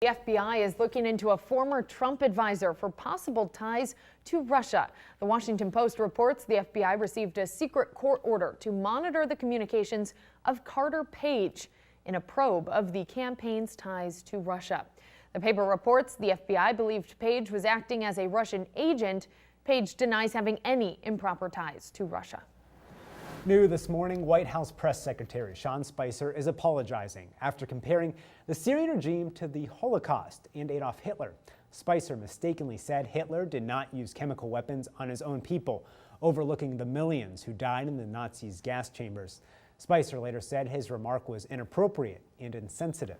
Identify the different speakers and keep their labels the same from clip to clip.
Speaker 1: The FBI is looking into a former Trump advisor for possible ties to Russia. The Washington Post reports the FBI received a secret court order to monitor the communications of Carter Page in a probe of the campaign's ties to Russia. The paper reports the FBI believed Page was acting as a Russian agent. Page denies having any improper ties to Russia.
Speaker 2: New this morning, White House Press Secretary Sean Spicer is apologizing after comparing the Syrian regime to the Holocaust and Adolf Hitler. Spicer mistakenly said Hitler did not use chemical weapons on his own people, overlooking the millions who died in the Nazis' gas chambers. Spicer later said his remark was inappropriate and insensitive.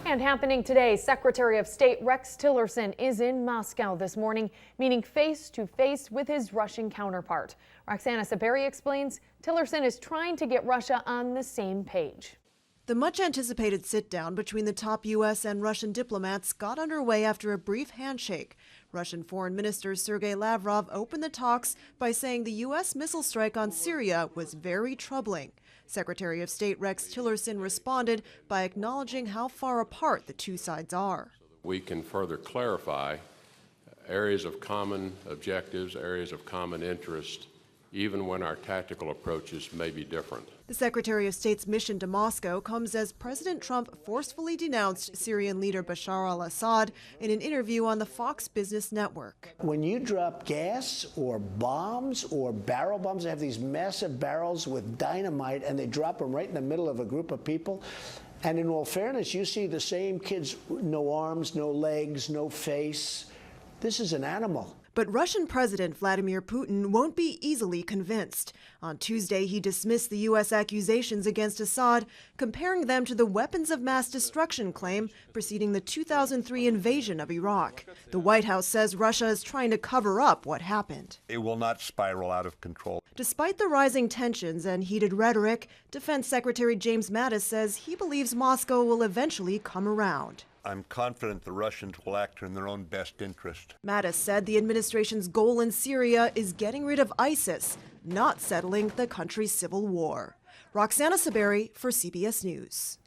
Speaker 1: And happening today, Secretary of State Rex Tillerson is in Moscow this morning, meeting face-to-face with his Russian counterpart. Roxana Saberi explains Tillerson is trying to get Russia on the same page.
Speaker 3: The much-anticipated sit-down between the top U.S. and Russian diplomats got underway after a brief handshake. Russian Foreign Minister Sergei Lavrov opened the talks by saying the U.S. missile strike on Syria was very troubling. Secretary of State Rex Tillerson responded by acknowledging how far apart the two sides are.
Speaker 4: We can further clarify areas of common objectives, areas of common interest, even when our tactical approaches may be different.
Speaker 3: The Secretary of State's mission to Moscow comes as President Trump forcefully denounced Syrian leader Bashar al-Assad in an interview on the Fox Business Network.
Speaker 5: When you drop gas or bombs or barrel bombs, they have these massive barrels with dynamite and they drop them right in the middle of a group of people. And in all fairness, you see the same kids, no arms, no legs, no face. This is an animal.
Speaker 3: But Russian President Vladimir Putin won't be easily convinced. On Tuesday, he dismissed the U.S. accusations against Assad, comparing them to the weapons of mass destruction claim preceding the 2003 invasion of Iraq. The White House says Russia is trying to cover up what happened.
Speaker 6: It will not spiral out of control.
Speaker 3: Despite the rising tensions and heated rhetoric, Defense Secretary James Mattis says he believes Moscow will eventually come around.
Speaker 6: I'm confident the Russians will act in their own best interest.
Speaker 3: Mattis said the administration's goal in Syria is getting rid of ISIS, not settling the country's civil war. Roxana Saberi for CBS News.